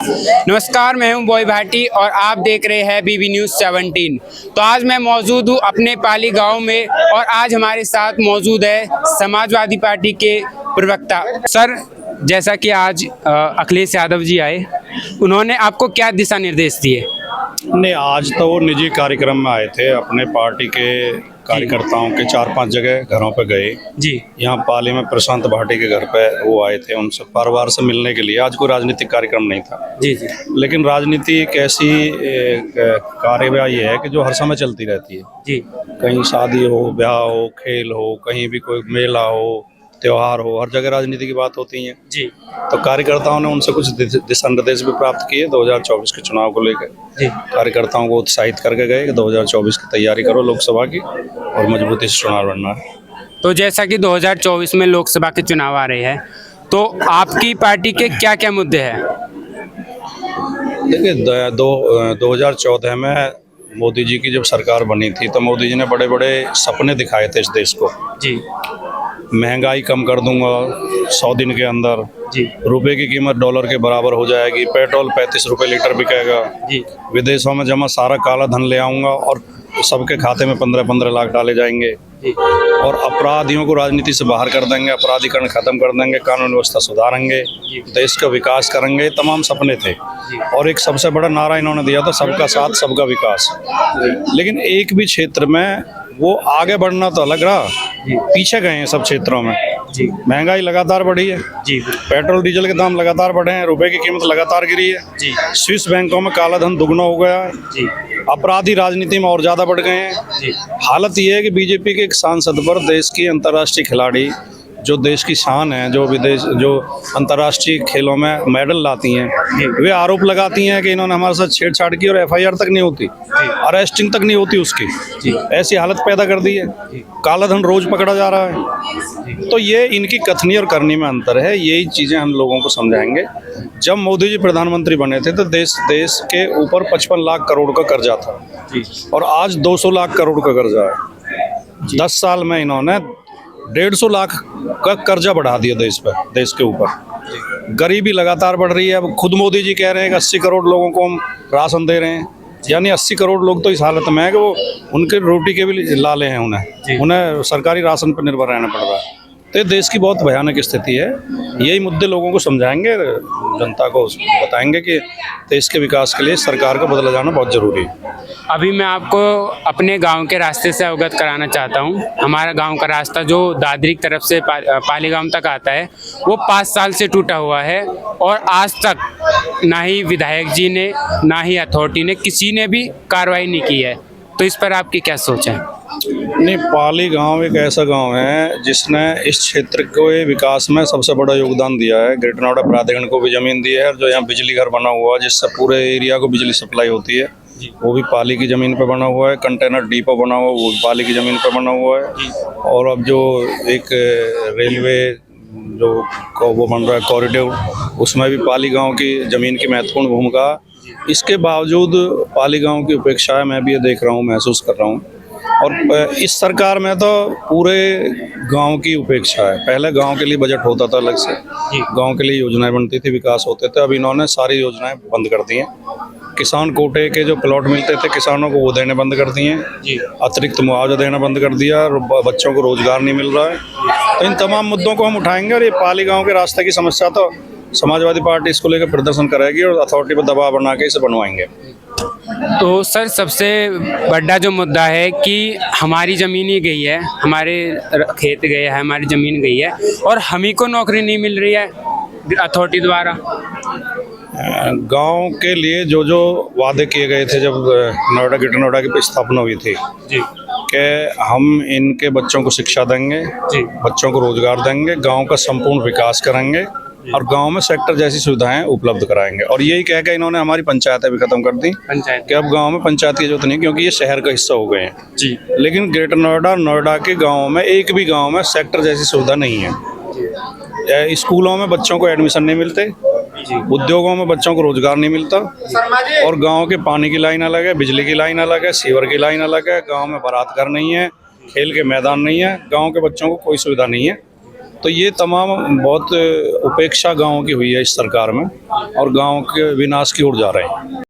नमस्कार, मैं हूं बॉय भाटी और आप देख रहे हैं बीबी न्यूज़ 17। तो आज मैं मौजूद हूं अपने पाली गांव में और आज हमारे साथ मौजूद है समाजवादी पार्टी के प्रवक्ता। सर, जैसा कि आज अखिलेश यादव जी आए, उन्होंने आपको क्या दिशा निर्देश दिए? नहीं, आज तो वो निजी कार्यक्रम में आए थे। अपने पार्टी के कार्यकर्ताओं के 4-5 जगह घरों पे गए जी। यहाँ पाली में प्रशांत भाटी के घर पे वो आए थे, उनसे परिवार से मिलने के लिए। आज कोई राजनीतिक कार्यक्रम नहीं था। जी जी। लेकिन राजनीति एक ऐसी कार्यवाही है कि जो हर समय चलती रहती है। जी। कहीं शादी हो, ब्याह हो, खेल हो, कहीं भी कोई मेला हो, त्योहार हो, हर जगह राजनीति की बात होती है। जी। तो कार्यकर्ताओं ने उनसे कुछ दिशा निर्देश भी प्राप्त किए 2024 के चुनाव को लेकर। जी। कार्यकर्ताओं को उत्साहित करके गए कि 2024 की तैयारी करो लोकसभा की और मजबूती से चुनाव लड़ना है। तो जैसा कि 2024 में लोकसभा के चुनाव आ रहे हैं, तो आपकी पार्टी के क्या क्या मुद्दे हैं? देखिए, 2014 में मोदी जी की जब सरकार बनी थी तो मोदी जी ने बड़े बड़े सपने दिखाए थे इस देश को। जी। महंगाई कम कर दूंगा 100 दिन के अंदर। जी। रुपए की कीमत डॉलर के बराबर हो जाएगी। पेट्रोल 35 रुपए लीटर बिकेगा। जी। विदेशों में जमा सारा काला धन ले आऊँगा और सबके खाते में 15-15 लाख डाले जाएंगे। जी। और अपराधियों को राजनीति से बाहर कर देंगे, अपराधीकरण खत्म कर देंगे, कानून व्यवस्था सुधारेंगे, देश का विकास करेंगे। ये तमाम सपने थे। और एक सबसे बड़ा नारा इन्होंने दिया था, सबका साथ सबका विकास। लेकिन एक भी क्षेत्र में वो आगे बढ़ना तो अलग रहा, पीछे गए हैं सब क्षेत्रों में। जी। महंगाई लगातार बढ़ी है। जी। पेट्रोल डीजल के दाम लगातार बढ़े हैं। रुपए की कीमत लगातार गिरी है। जी। स्विस बैंकों में काला धन दुगना हो गया है। जी। अपराधी राजनीति में और ज्यादा बढ़ गए हैं। जी। हालत यह है कि बीजेपी के एक सांसद पर देश की अंतर्राष्ट्रीय खिलाड़ी जो देश की शान है, जो अंतर्राष्ट्रीय खेलों में मेडल लाती हैं, वे आरोप लगाती हैं कि इन्होंने हमारे साथ छेड़छाड़ की और एफआईआर तक नहीं होती, अरेस्टिंग तक नहीं होती उसकी। ऐसी हालत पैदा कर दी है। काला धन रोज पकड़ा जा रहा है। तो ये इनकी कथनी और करनी में अंतर है। यही चीजें हम लोगों को समझाएंगे। जब मोदी जी प्रधानमंत्री बने थे तो देश के ऊपर 55 लाख करोड़ का कर्जा था और आज 200 लाख करोड़ का कर्जा है। 10 साल में इन्होंने 150 लाख का कर्जा बढ़ा दिया देश के ऊपर। गरीबी लगातार बढ़ रही है। अब खुद मोदी जी कह रहे हैं कि 80 करोड़ लोगों को हम राशन दे रहे हैं। यानी 80 करोड़ लोग तो इस हालत में है कि वो उनके रोटी के भी लाले हैं। उन्हें सरकारी राशन पर निर्भर रहना पड़ रहा है। तो ये देश की बहुत भयानक स्थिति है। यही मुद्दे लोगों को समझाएंगे, जनता को बताएंगे कि देश के विकास के लिए सरकार को बदला जाना बहुत जरूरी है। अभी मैं आपको अपने गांव के रास्ते से अवगत कराना चाहता हूं। हमारा गांव का रास्ता जो दादरी की तरफ से पाली गांव तक आता है, वो 5 साल से टूटा हुआ है और आज तक ना ही विधायक जी ने, ना ही अथॉरिटी ने, किसी ने भी कार्रवाई नहीं की है। तो इस पर आपकी क्या सोच है? नहीं, पाली गांव एक ऐसा गांव है जिसने इस क्षेत्र के विकास में सबसे बड़ा योगदान दिया है। ग्रेटर नोएडा प्राधिकरण को भी जमीन दी है और जो यहाँ बिजली घर बना हुआ है जिससे पूरे एरिया को बिजली सप्लाई होती है, वो भी पाली की ज़मीन पे बना हुआ है। कंटेनर डिपो बना हुआ है, वो भी पाली की ज़मीन पे बना हुआ है। और अब जो एक रेलवे जो वो बन रहा है कॉरिडोर, उसमें भी पाली गांव की ज़मीन की महत्वपूर्ण भूमिका। इसके बावजूद पाली गांव की उपेक्षा है, मैं भी ये देख रहा हूँ, महसूस कर रहा हूँ। और इस सरकार में तो पूरे गांव की उपेक्षा है। पहले गांव के लिए बजट होता था अलग से, गांव के लिए योजनाएं बनती थी, विकास होते थे। अब इन्होंने सारी योजनाएं बंद कर दी हैं। किसान कोटे के जो प्लॉट मिलते थे किसानों को, वो देने बंद कर दिए हैं। अतिरिक्त मुआवजा देना बंद कर दिया और बच्चों को रोजगार नहीं मिल रहा है। तो इन तमाम मुद्दों को हम उठाएंगे और ये पाली गाँव के रास्ते की समस्या तो समाजवादी पार्टी इसको लेकर प्रदर्शन करेगी और अथॉरिटी पर दबाव बना के इसे बनवाएंगे। तो सर, सबसे बड़ा जो मुद्दा है कि हमारी ज़मीन ही गई है, हमारे खेत गए हैं, हमारी ज़मीन गई है और हम ही को नौकरी नहीं मिल रही है अथॉरिटी द्वारा। गांव के लिए जो जो वादे किए गए थे जब नोएडा ग्रेटर नोएडा की स्थापना हुई थी कि हम इनके बच्चों को शिक्षा देंगे, बच्चों को रोजगार देंगे, गांव का संपूर्ण विकास करेंगे और गांव में सेक्टर जैसी सुविधाएं उपलब्ध कराएंगे। और यही कह के इन्होंने हमारी पंचायतें भी खत्म कर दी कि अब गांव में पंचायत की जरूरत नहीं, क्योंकि ये शहर का हिस्सा हो गए हैं। लेकिन ग्रेटर नोएडा के गाँव में एक भी गाँव में सेक्टर जैसी सुविधा नहीं है। स्कूलों में बच्चों को एडमिशन नहीं मिलते, उद्योगों में बच्चों को रोजगार नहीं मिलता और गांव के पानी की लाइन अलग है, बिजली की लाइन अलग है, सीवर की लाइन अलग है। गांव में बारात घर नहीं है, खेल के मैदान नहीं है, गांव के बच्चों को कोई सुविधा नहीं है। तो ये तमाम बहुत उपेक्षा गाँव की हुई है इस सरकार में और गाँव के विनाश की ओर जा रहे हैं।